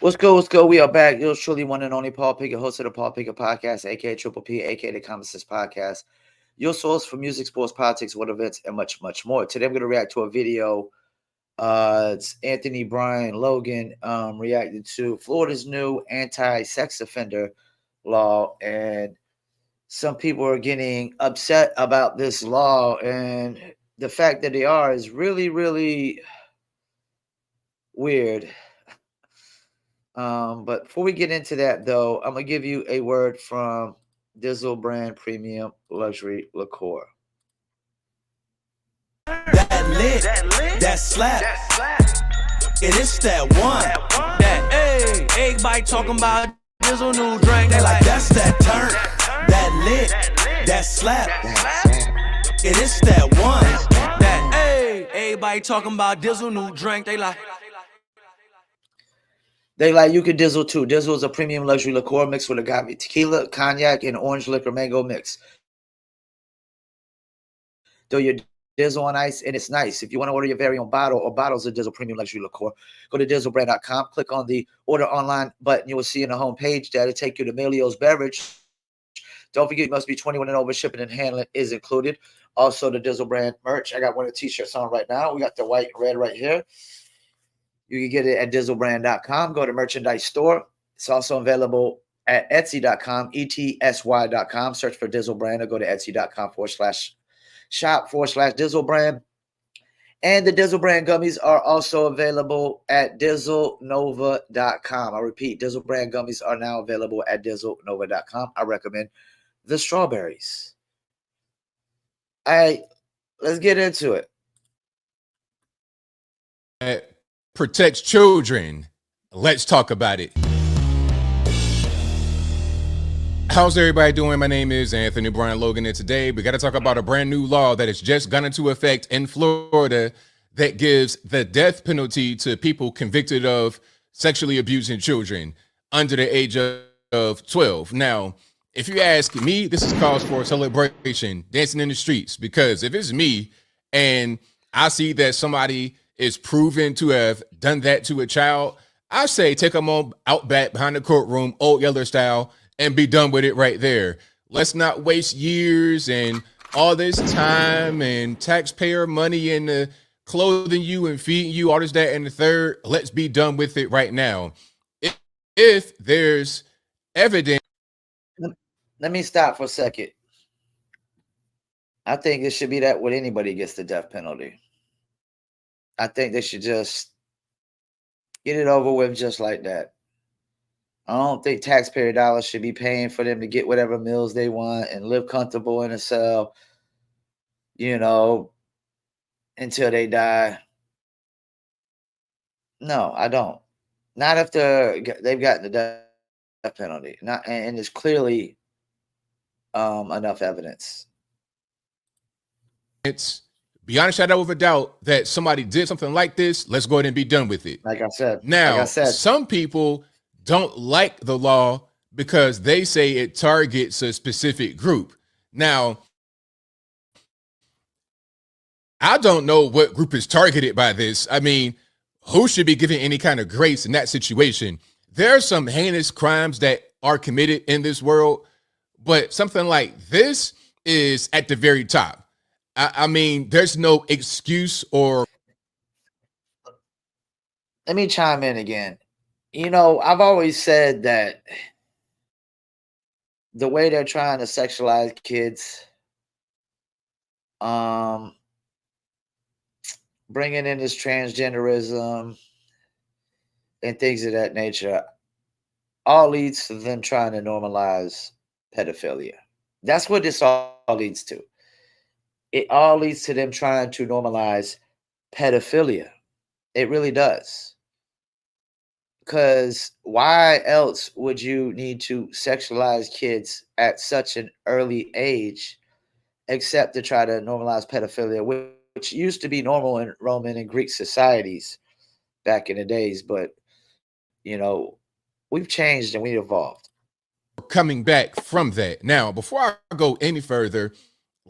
What's good? What's good? We are back. Yours truly, one and only Paul Pickett, host of the Paul Pickett Podcast, aka Triple P, aka the Common Sense Podcast. Your source for music, sports, politics, world events, and much, much more. Today, I'm going to react to a video. It's Anthony Brian Logan reacting to Florida's new anti-sex offender law, and some people are getting upset about this law, and the fact that they are is really, really weird. But before we get into that, though, I'm gonna give you a word from Dizzle brand premium luxury liqueur. That lit, that slap, it is that one. That everybody talking about Dizzle new drink. They like that's that turn. That lit, that slap, it is that one. That everybody talking about Dizzle new drink. They like you can Dizzle too. Dizzle is a premium luxury liqueur mixed with agave tequila, cognac, and orange liquor mango mix. Throw your Dizzle on ice, and it's nice. If you want to order your very own bottle or bottles of Dizzle Premium Luxury Liqueur, go to dizzlebrand.com, click on the order online button. You will see in the homepage that'll take you to Melio's Beverage. Don't forget, you must be 21 and over. Shipping and handling is included. Also, the Dizzle brand merch. I got one of the t-shirts on right now. We got the white and red right here. You can get it at dizzlebrand.com. Go to merchandise store. It's also available at etsy.com, etsy.com. Search for Dizzle brand or go to etsy.com/shop/Dizzle brand. And the Dizzle brand gummies are also available at dizzlenova.com. I repeat, Dizzle brand gummies are now available at dizzlenova.com. I recommend the strawberries. All right, let's get into it. Protects children. Let's talk about it. How's everybody doing? My name is Anthony Brian Logan, and today we got to talk about a brand new law that has just gone into effect in Florida that gives the death penalty to people convicted of sexually abusing children under the age of 12. Now, if you ask me, this is cause for celebration, dancing in the streets, because if it's me and I see that somebody is proven to have done that to a child, I say take them on out back behind the courtroom, old Yeller style, and be done with it right there. Let's not waste years and all this time and taxpayer money into clothing you and feeding you, all this, that, and the third. Let's be done with it right now. If there's evidence. Let me stop for a second. I think it should be that when anybody gets the death penalty. I think they should just get it over with just like that. I don't think taxpayer dollars should be paying for them to get whatever meals they want and live comfortable in a cell, until they die. No, I don't. Not if they've gotten the death penalty. Not, and it's clearly enough evidence. It's beyond a shadow of a doubt that somebody did something like this. Let's go ahead and be done with it. Like I said. Now, some people don't like the law because they say it targets a specific group. Now, I don't know what group is targeted by this. I mean, who should be given any kind of grace in that situation? There are some heinous crimes that are committed in this world, but something like this is at the very top. I mean, there's no excuse or. Let me chime in again. I've always said that the way they're trying to sexualize kids, bringing in this transgenderism and things of that nature, all leads to them trying to normalize pedophilia. That's what this all leads to. It all leads to them trying to normalize pedophilia. It really does. Because why else would you need to sexualize kids at such an early age except to try to normalize pedophilia, which used to be normal in Roman and Greek societies back in the days. But, we've changed and we evolved. Coming back from that. Now, before I go any further,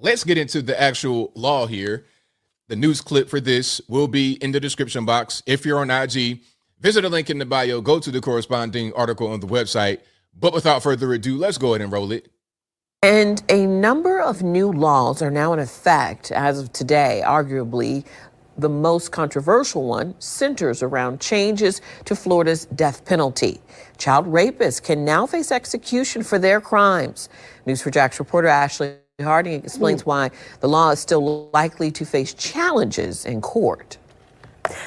let's get into the actual law here. The news clip for this will be in the description box. If you're on IG, Visit the link in the bio, go to the corresponding article on the website. But without further ado, let's go ahead and roll it. And a number of new laws are now in effect as of today. Arguably, the most controversial one centers around changes to Florida's death penalty. Child rapists can now face execution for their crimes. News4Jax reporter Ashley Harding explains why the law is still likely to face challenges in court.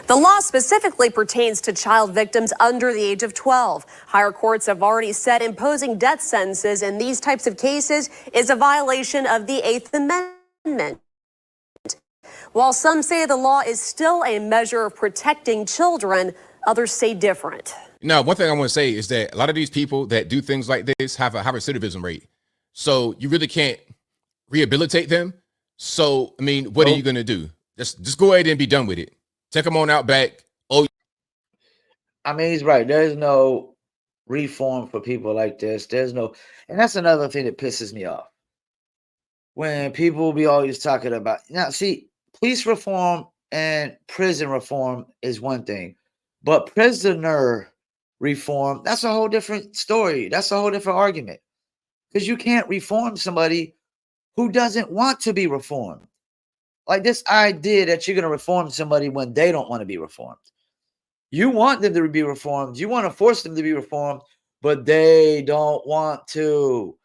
The law specifically pertains to child victims under the age of 12. Higher courts have already said imposing death sentences in these types of cases is a violation of the Eighth Amendment. While some say the law is still a measure of protecting children, others say different. Now, one thing I want to say is that a lot of these people that do things like this have a high recidivism rate. So you really can't rehabilitate them. So, I mean, what are you going to do? Just go ahead and be done with it. Take them on out back. Oh, I mean, he's right. There's no reform for people like this. There's no, and that's another thing that pisses me off. When people be always talking about, now, see, police reform and prison reform is one thing, but prisoner reform, that's a whole different story. That's a whole different argument. Because you can't reform somebody who doesn't want to be reformed. Like this idea that you're going to reform somebody when they don't want to be reformed. You want them to be reformed. You want to force them to be reformed, but they don't want to.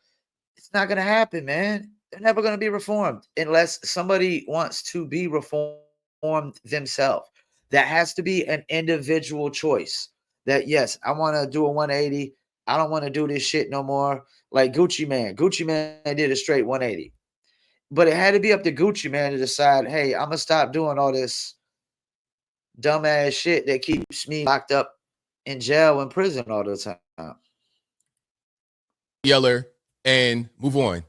It's not going to happen, man. They're never going to be reformed unless somebody wants to be reformed themselves. That has to be an individual choice. That, yes, I want to do a 180. I don't want to do this shit no more. Like Gucci Mane. Gucci Mane did a straight 180. But it had to be up to Gucci Mane to decide, hey, I'm going to stop doing all this dumbass shit that keeps me locked up in jail and prison all the time. Yeller and move on.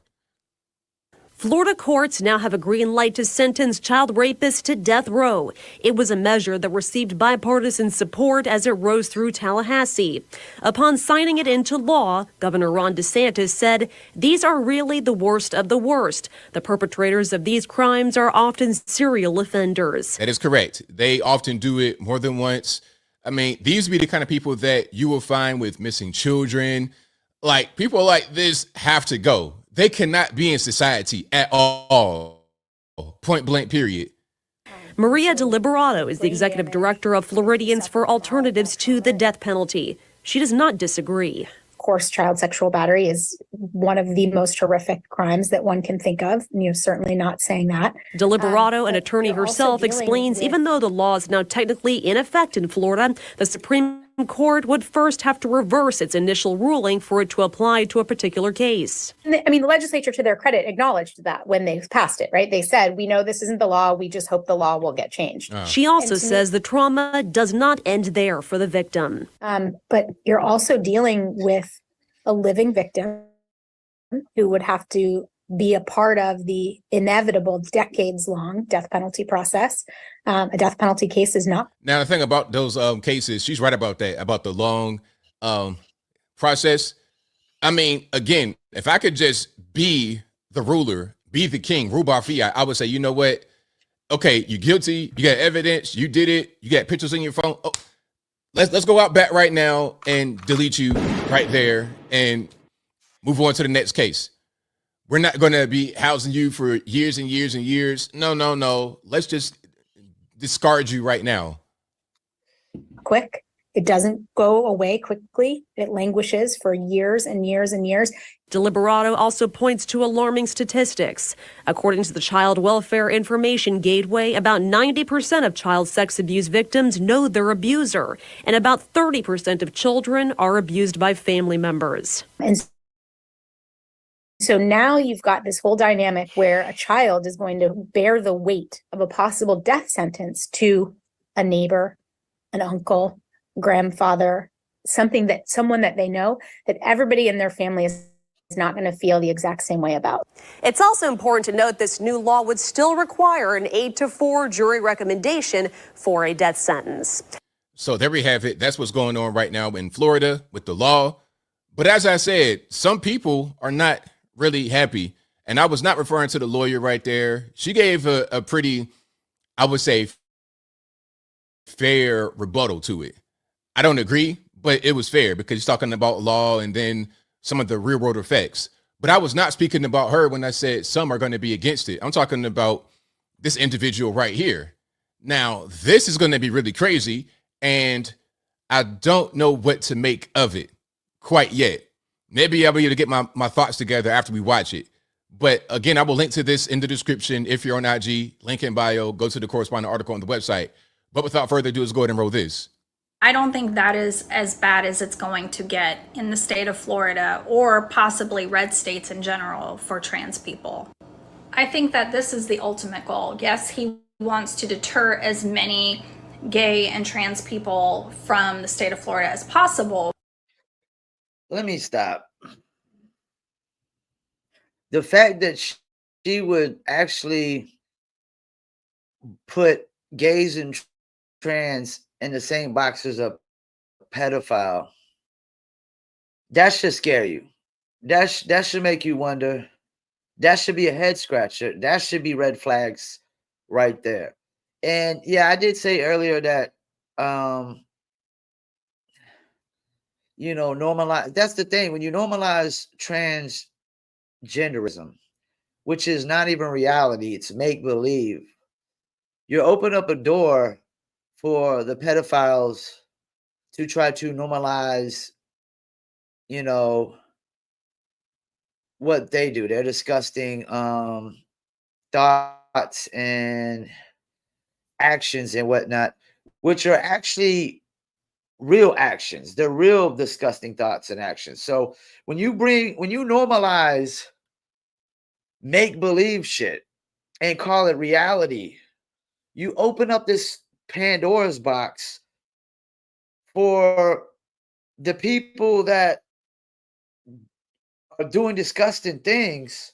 Florida courts now have a green light to sentence child rapists to death row. It was a measure that received bipartisan support as it rose through Tallahassee. Upon signing it into law, Governor Ron DeSantis said, "These are really the worst of the worst. The perpetrators of these crimes are often serial offenders." That is correct. They often do it more than once. I mean, these would be the kind of people that you will find with missing children. Like, people like this have to go. They cannot be in society at all. Point blank, period. Maria DeLiberato is the executive director of Floridians for Alternatives to the Death Penalty. She does not disagree. Of course, child sexual battery is one of the most horrific crimes that one can think of. And you're certainly not saying that. DeLiberato, an attorney herself, explains even though the law is now technically in effect in Florida, the Supreme Court would first have to reverse its initial ruling for it to apply to a particular case. I mean, the legislature, to their credit, acknowledged that when they passed it, right? They said, we know this isn't the law. We just hope the law will get changed. She also says the trauma does not end there for the victim. But you're also dealing with a living victim who would have to be a part of the inevitable decades-long death penalty process. A death penalty case is not. Now, the thing about those cases, she's right about that, about the long process. I mean, again, if I could just be the ruler, be the king, rule by fiat, I would say, you know what? Okay, you're guilty. You got evidence. You did it. You got pictures on your phone. Oh, let's go out back right now and delete you right there and move on to the next case. We're not going to be housing you for years and years and years. No. Let's just discard you right now. Quick. It doesn't go away quickly. It languishes for years and years and years. DeLiberato also points to alarming statistics. According to the Child Welfare Information Gateway, about 90% of child sex abuse victims know their abuser, and about 30% of children are abused by family members. And so now you've got this whole dynamic where a child is going to bear the weight of a possible death sentence to a neighbor, an uncle, grandfather, someone that they know that everybody in their family is not going to feel the exact same way about. It's also important to note this new law would still require an 8-4 jury recommendation for a death sentence. So there we have it. That's what's going on right now in Florida with the law. But as I said, some people are not really happy. And I was not referring to the lawyer right there. She gave a pretty, I would say, fair rebuttal to it. I don't agree, but it was fair because he's talking about law and then some of the real world effects. But I was not speaking about her when I said some are going to be against it. I'm talking about this individual right here. Now, this is going to be really crazy, and I don't know what to make of it quite yet. Maybe I'll be able to get my thoughts together after we watch it. But again, I will link to this in the description. If you're on IG, link in bio, go to the corresponding article on the website. But without further ado, let's go ahead and roll this. I don't think that is as bad as it's going to get in the state of Florida or possibly red states in general for trans people. I think that this is the ultimate goal. Yes, he wants to deter as many gay and trans people from the state of Florida as possible. Let me stop. The fact that she would actually put gays and trans in the same box as a pedophile, that should scare you. That should make you wonder. That should be a head scratcher. That should be red flags right there. And yeah, I did say earlier that normalize. That's the thing. When you normalize transgenderism, which is not even reality, it's make believe, you open up a door for the pedophiles to try to normalize, what they do. Their disgusting thoughts and actions and whatnot, which are actually real actions. They're real disgusting thoughts and actions. So when you normalize make believe shit and call it reality, you open up this Pandora's box for the people that are doing disgusting things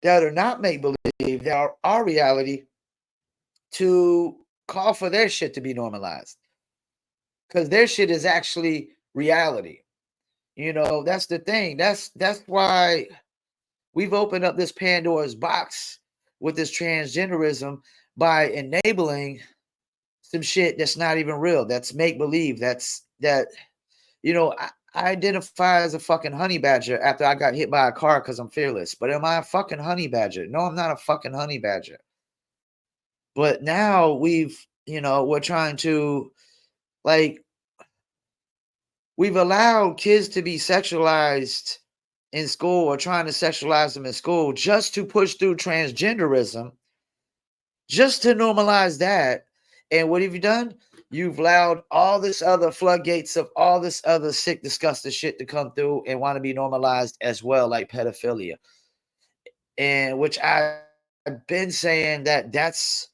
that are not make believe, that are our reality, to call for their shit to be normalized. Because their shit is actually reality. That's the thing. That's why we've opened up this Pandora's box with this transgenderism by enabling some shit that's not even real. That's make believe. I identify as a fucking honey badger after I got hit by a car because I'm fearless. But am I a fucking honey badger? No, I'm not a fucking honey badger. But now we're trying to, we've allowed kids to be sexualized in school, or trying to sexualize them in school just to push through transgenderism, just to normalize that. And what have you done? You've allowed all this other floodgates of all this other sick, disgusting shit to come through and want to be normalized as well, like pedophilia. And which I've been saying that's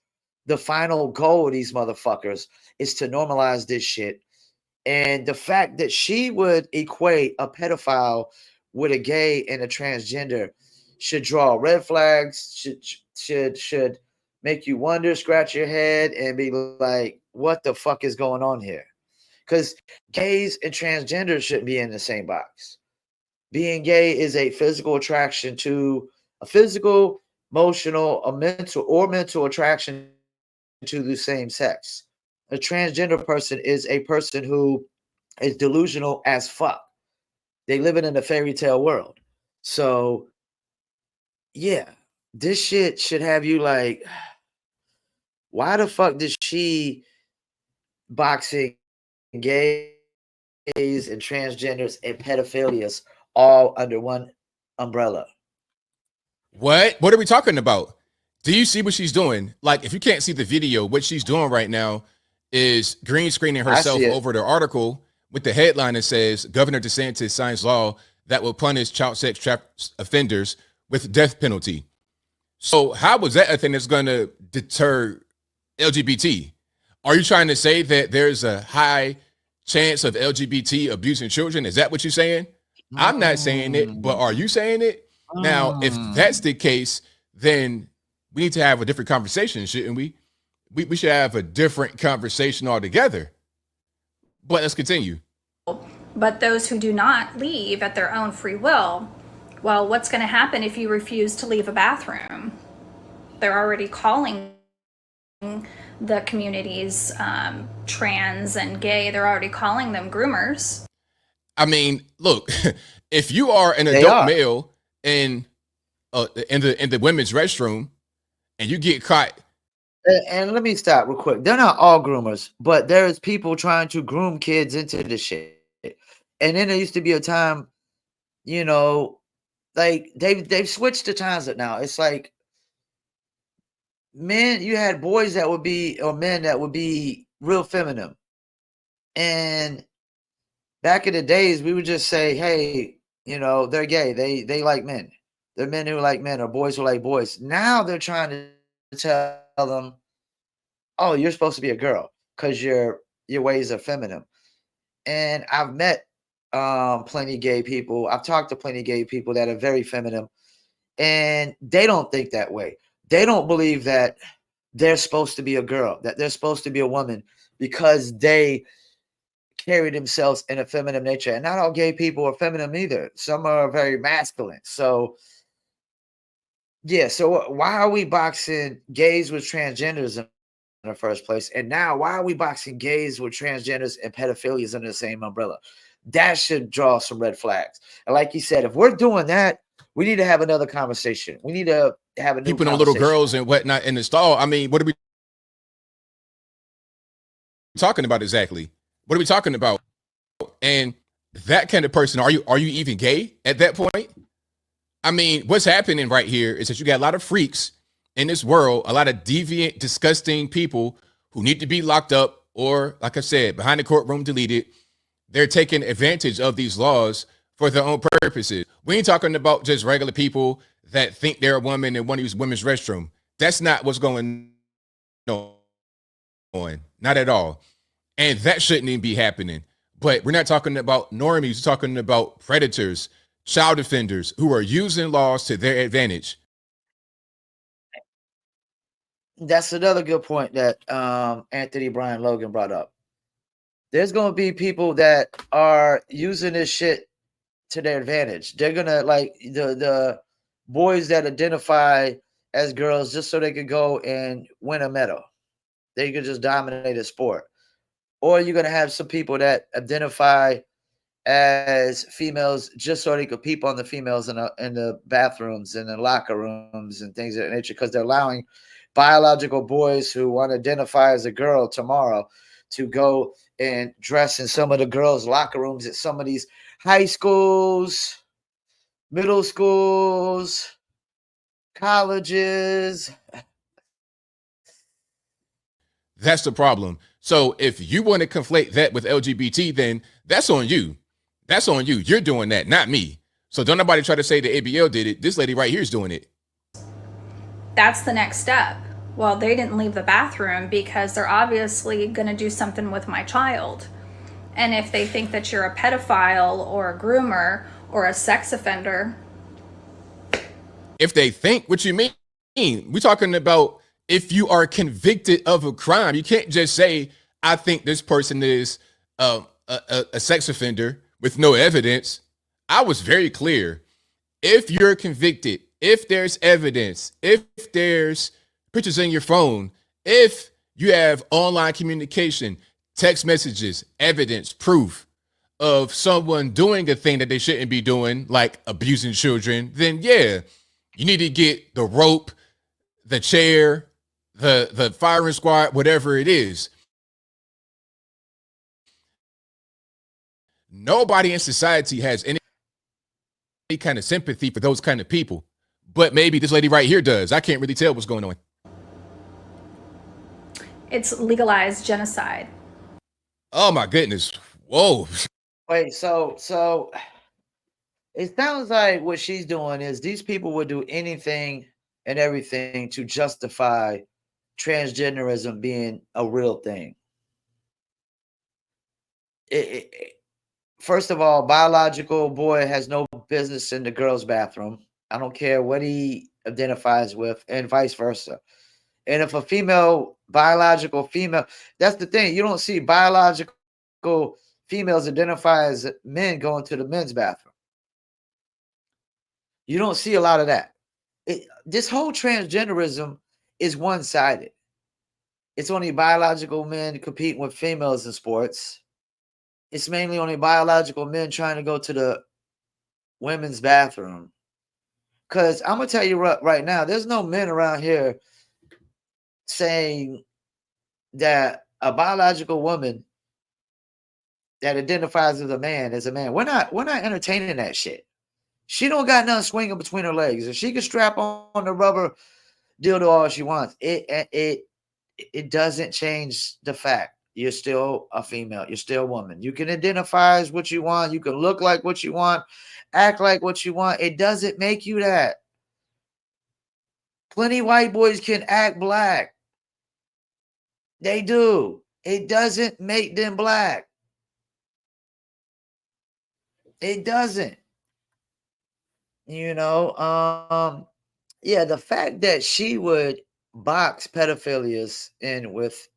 the final goal of these motherfuckers, is to normalize this shit. And the fact that she would equate a pedophile with a gay and a transgender should draw red flags, should make you wonder, scratch your head, and be like, what the fuck is going on here? Because gays and transgenders shouldn't be in the same box. Being gay is a physical attraction to a physical, emotional, a mental attraction to the same sex. A transgender person is a person who is delusional as fuck. They live in a fairy tale world. So, yeah, this shit should have you like, why the fuck did she boxing gays and transgenders and pedophilias all under one umbrella? What are we talking about? Do you see what she's doing? Like, if you can't see the video, what she's doing right now is green screening herself over the article with the headline that says Governor DeSantis signs law that will punish child sex offenders with death penalty. So how was that a thing that's going to deter LGBT? Are you trying to say that there's a high chance of LGBT abusing children? Is that what you're saying? I'm not saying it, but are you saying it? Now, if that's the case, then we need to have a different conversation, shouldn't we? We should have a different conversation altogether. But let's continue. But those who do not leave at their own free will, well, what's going to happen if you refuse to leave a bathroom? They're already calling the communities, trans and gay, they're already calling them groomers. I mean, look, if you are an They adult are. male in the women's restroom and you get caught, And let me stop real quick. They're not all groomers, but there's people trying to groom kids into this shit. And then there used to be a time, you know, like they've switched the times up now. It's like men, you had boys that would be, or men that would be real feminine. And back in the days, we would just say, hey, you know, they're gay. They like men. They're men who like men, or boys who like boys. Now they're trying to tell them, oh, you're supposed to be a girl because your ways are feminine. And I've met plenty gay people. I've talked to plenty gay people that are very feminine, and they don't think that way. They don't believe that they're supposed to be a girl, that they're supposed to be a woman, because they carry themselves in a feminine nature. And not all gay people are feminine either. Some are very masculine. So yeah, so why are we boxing gays with transgenders in the first place? And now why are we boxing gays with transgenders and pedophilias under the same umbrella? That should draw some red flags. And like you said, if we're doing that, we need to have another conversation. We need to have a new peeping on little conversation. girls and whatnot in the stall. I mean, what are we talking about exactly? What are we talking about? And that kind of person, are you even gay at that point? I mean, what's happening right here is that you got a lot of freaks in this world, a lot of deviant, disgusting people who need to be locked up, or like I said, behind the courtroom deleted. They're taking advantage of these laws for their own purposes. We ain't talking about just regular people that think they're a woman and want to use women's restroom. That's not what's going on. Not at all. And that shouldn't even be happening. But we're not talking about normies. We're talking about predators, child offenders who are using laws to their advantage. That's another good point that Anthony Brian Logan brought up. There's going to be people that are using this shit to their advantage. They're going to, like, the boys that identify as girls just so they could go and win a medal. They could just dominate a sport. Or you're going to have some people that identify as females just so they could peep on the females in the bathrooms and the locker rooms and things of that nature, because they're allowing biological boys who want to identify as a girl tomorrow to go and dress in some of the girls' locker rooms at some of these high schools, middle schools, colleges. That's the problem. So if you want to conflate that with LGBT, then that's on you. That's on you. You're doing that, not me. So don't nobody try to say the ABL did it. This lady right here is doing it. That's the next step. Well, they didn't leave the bathroom because they're obviously going to do something with my child. And if they think that you're a pedophile or a groomer or a sex offender. If they think, what you mean? We're talking about if you are convicted of a crime. You can't just say, I think this person is a sex offender with no evidence. I was very clear. If you're convicted, if there's evidence, if there's pictures in your phone, if you have online communication, text messages, evidence, proof of someone doing a thing that they shouldn't be doing, like abusing children, then yeah, you need to get the rope, the chair, the firing squad, whatever it is. Nobody in society has any kind of sympathy for those kind of people, but maybe this lady right here does. I can't really tell what's going on. It's legalized genocide. Oh my goodness. Whoa. Wait, so it sounds like what she's doing is these people would do anything and everything to justify transgenderism being a real thing. First of all, biological boy has no business in the girl's bathroom. I don't care what he identifies with, and vice versa. And if a biological female, that's the thing. You don't see biological females identify as men going to the men's bathroom. You don't see a lot of that. This whole transgenderism is one-sided. It's only biological men competing with females in sports. It's mainly only biological men trying to go to the women's bathroom. Because I'm going to tell you right now, there's no men around here saying that a biological woman that identifies as a man. We're not entertaining that shit. She don't got nothing swinging between her legs. If she can strap on the rubber dildo all she wants, it doesn't change the fact you're still a female. You're still a woman. You can identify as what you want. You can look like what you want, act like what you want. It doesn't make you that. Plenty white boys can act black. They do. It doesn't make them black. It doesn't. You know, yeah, the fact that she would box pedophilias in with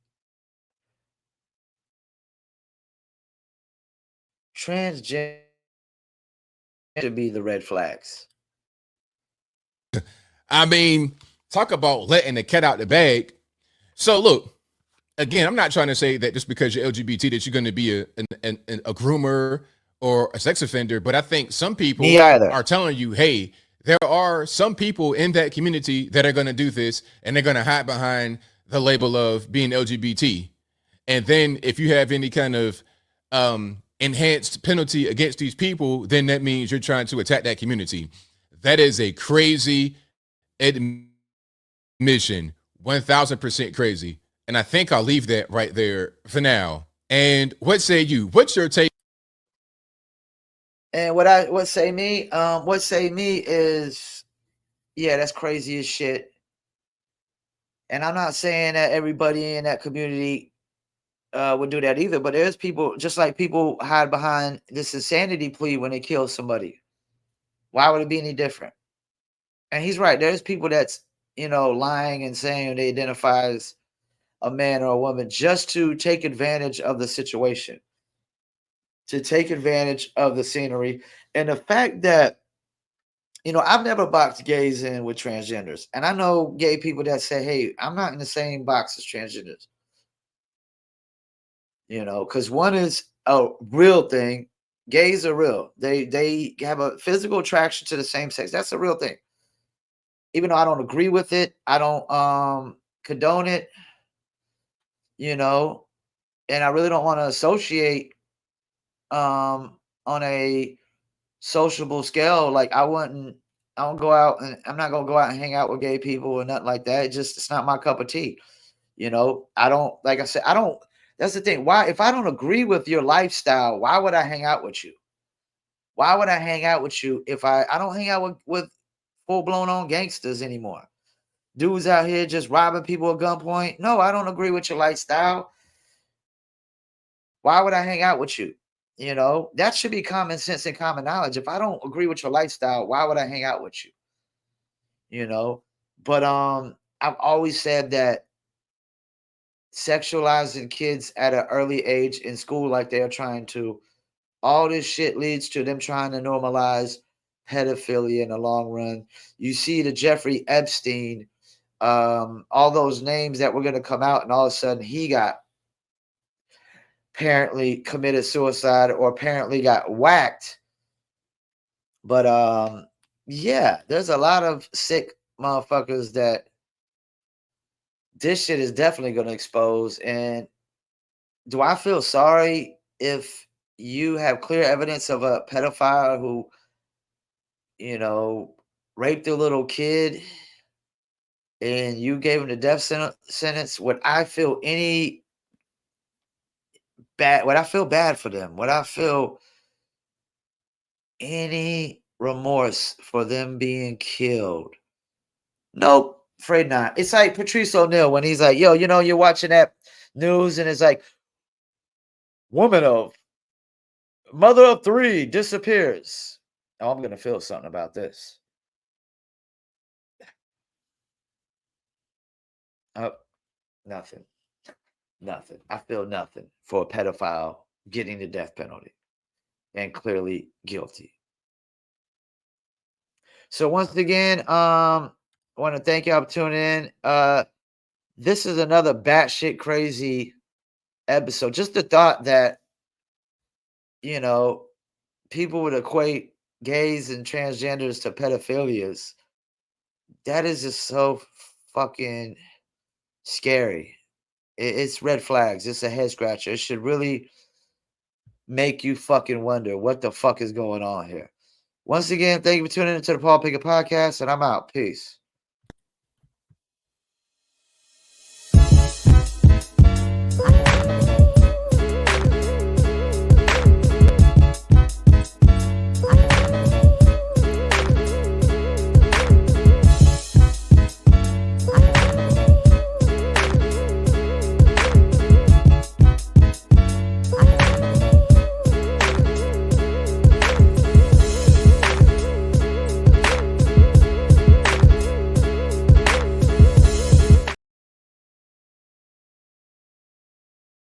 transgender should be the red flags. I mean, talk about letting the cat out the bag. So look, again, I'm not trying to say that just because you're LGBT that you're going to be a groomer or a sex offender, but I think some people are telling you, hey, there are some people in that community that are going to do this and they're going to hide behind the label of being LGBT. And then if you have any kind of enhanced penalty against these people, then that means you're trying to attack that community. That is a crazy admission, 1000% crazy. And I think I'll leave that right there for now. And what say you? What's your take? And what say me is, yeah, that's crazy as shit. And I'm not saying that everybody in that community would do that either, but there's people, just like people hide behind this insanity plea when they kill somebody. Why would it be any different? And he's right. There's people that's, lying and saying they identify as a man or a woman just to take advantage of the situation, to take advantage of the scenery. And the fact that, I've never boxed gays in with transgenders. And I know gay people that say, hey, I'm not in the same box as transgenders. Because one is a real thing. Gays are real. They have a physical attraction to the same sex. That's a real thing. Even though I don't agree with it, I don't condone it, and I really don't want to associate on a sociable scale. Like I don't go out, and I'm not gonna go out and hang out with gay people or nothing like that. It's not my cup of tea. I don't, like I said, I don't. That's the thing. Why, if I don't agree with your lifestyle, why would I hang out with you? Why would I hang out with you if I don't hang out with full blown on gangsters anymore? Dudes out here just robbing people at gunpoint. No, I don't agree with your lifestyle. Why would I hang out with you? That should be common sense and common knowledge. If I don't agree with your lifestyle, why would I hang out with you? But I've always said that sexualizing kids at an early age in school, like they're trying to, all this shit leads to them trying to normalize pedophilia in the long run. You see the Jeffrey Epstein, all those names that were going to come out, and all of a sudden he got apparently committed suicide or apparently got whacked. But yeah, there's a lot of sick motherfuckers that this shit is definitely going to expose. And do I feel sorry if you have clear evidence of a pedophile who, raped a little kid and you gave him the death sentence? Would I feel any bad? Would I feel bad for them? Would I feel any remorse for them being killed? Nope, afraid not. It's like Patrice O'Neal when he's like, yo, you're watching that news and it's like, mother of 3 disappears. Oh, I'm going to feel something about this. Oh, nothing. Nothing. I feel nothing for a pedophile getting the death penalty and clearly guilty. So once again, I want to thank y'all for tuning in. this is another batshit crazy episode. Just the thought that, you know, people would equate gays and transgenders to pedophilias. That is just so fucking scary. It's red flags. It's a head scratcher. It should really make you fucking wonder what the fuck is going on here. Once again, thank you for tuning into the Paul Pickett Podcast, and I'm out. Peace.